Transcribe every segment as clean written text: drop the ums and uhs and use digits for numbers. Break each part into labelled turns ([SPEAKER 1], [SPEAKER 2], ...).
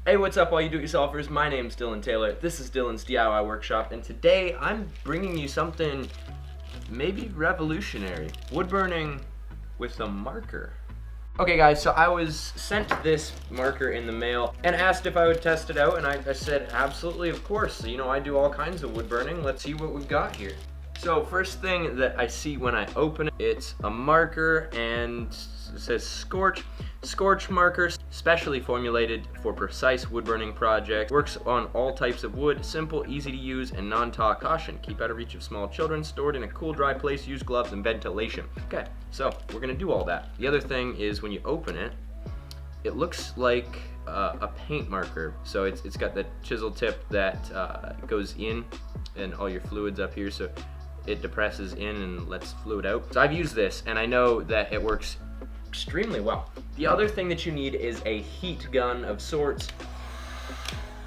[SPEAKER 1] Hey, what's up all you do-it-yourselfers? My name's Dylan Taylor. This is Dylan's DIY Workshop, and today I'm bringing you something maybe revolutionary. Woodburning with a marker. Okay guys, so I was sent this marker in the mail and asked if I would test it out, and I said absolutely, of course. You know, I do all kinds of wood burning. Let's see what we've got here. So first thing that I see when I open it, it's a marker and it says Scorch. Scorch marker, specially formulated for precise wood burning projects. Works on all types of wood, simple, easy to use, and non-toxic. Caution, keep out of reach of small children, stored in a cool, dry place, use gloves and ventilation. Okay, so we're gonna do all that. The other thing is when you open it, it looks like a paint marker. So it's got the chisel tip that goes in and all your fluids up here, so it depresses in and lets fluid out. So I've used this and I know that it works extremely well. The other thing that you need is a heat gun of sorts.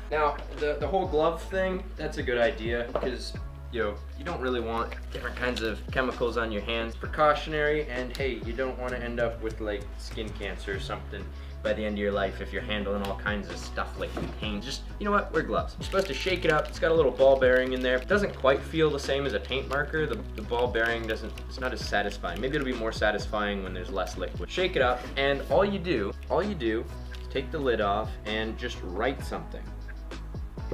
[SPEAKER 1] Now, the whole glove thing, that's a good idea because you don't really want different kinds of chemicals on your hands. Precautionary, and hey, you don't want to end up with like skin cancer or something by the end of your life if you're handling all kinds of stuff like paint. Just, you know what, wear gloves. You're supposed to shake it up. It's got a little ball bearing in there. It doesn't quite feel the same as a paint marker. The ball bearing it's not as satisfying. Maybe it'll be more satisfying when there's less liquid. Shake it up, and all you do is take the lid off and just write something.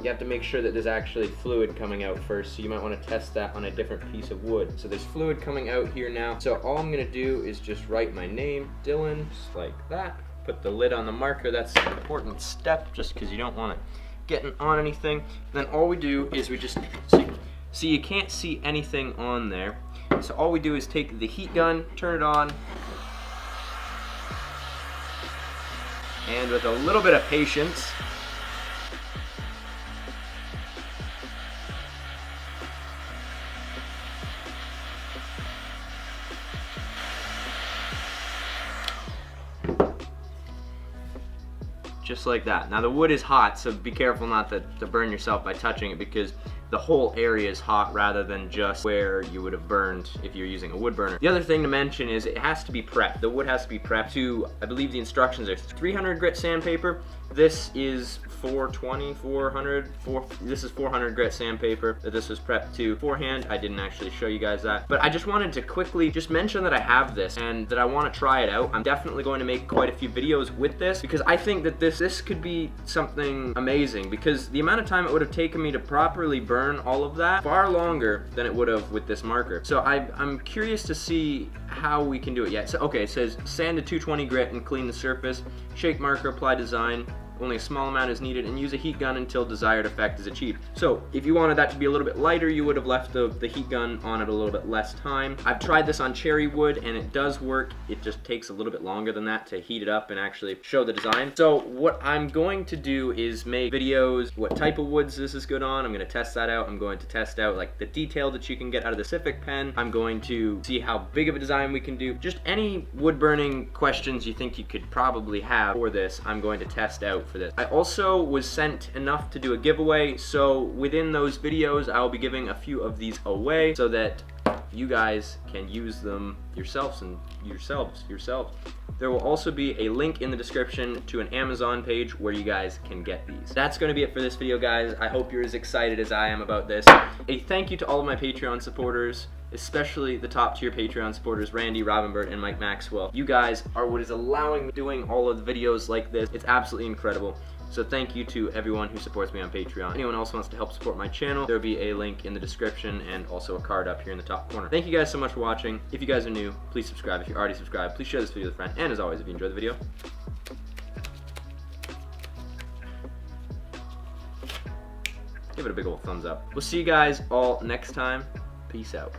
[SPEAKER 1] You have to make sure that there's actually fluid coming out first, so you might want to test that on a different piece of wood. So there's fluid coming out here now. So all I'm gonna do is just write my name, Dylan, just like that. Put the lid on the marker. That's an important step just because you don't want it getting on anything. Then all we do is we just see you can't see anything on there. So all we do is take the heat gun, turn it on, and with a little bit of patience, just like that. Now the wood is hot, so be careful not to burn yourself by touching it because the whole area is hot rather than just where you would have burned if you're using a wood burner. The other thing to mention is it has to be prepped. The wood has to be prepped to, I believe the instructions are 300 grit sandpaper. This is 420, 400, this is 400 grit sandpaper that this was prepped to beforehand. I didn't actually show you guys that, but I just wanted to quickly just mention that I have this and that I want to try it out. I'm definitely going to make quite a few videos with this because I think that this could be something amazing, because the amount of time it would have taken me to properly burn all of that, far longer than it would have with this marker. So I'm curious to see how we can do it yet. So okay, it says sand to 220 grit and clean the surface, shake marker, apply design. Only a small amount is needed, and use a heat gun until desired effect is achieved. So if you wanted that to be a little bit lighter, you would have left the heat gun on it a little bit less time. I've tried this on cherry wood and it does work. It just takes a little bit longer than that to heat it up and actually show the design. So what I'm going to do is make videos, what type of woods this is good on. I'm going to test that out. I'm going to test out like the detail that you can get out of the Pacific pen. I'm going to see how big of a design we can do. Just any wood burning questions you think you could probably have for this, I'm going to test out for this. I also was sent enough to do a giveaway, so within those videos I'll be giving a few of these away so that you guys can use them yourselves. There will also be a link in the description to an Amazon page where you guys can get these. That's going to be it for this video, guys. I hope you're as excited as I am about this. A thank you to all of my Patreon supporters, especially the top tier Patreon supporters, Randy, Robinbert, and Mike Maxwell. You guys are what is allowing me doing all of the videos like this. It's absolutely incredible. So thank you to everyone who supports me on Patreon. Anyone else wants to help support my channel, there'll be a link in the description and also a card up here in the top corner. Thank you guys so much for watching. If you guys are new, please subscribe. If you're already subscribed, please share this video with a friend. And as always, if you enjoyed the video, give it a big old thumbs up. We'll see you guys all next time. Peace out.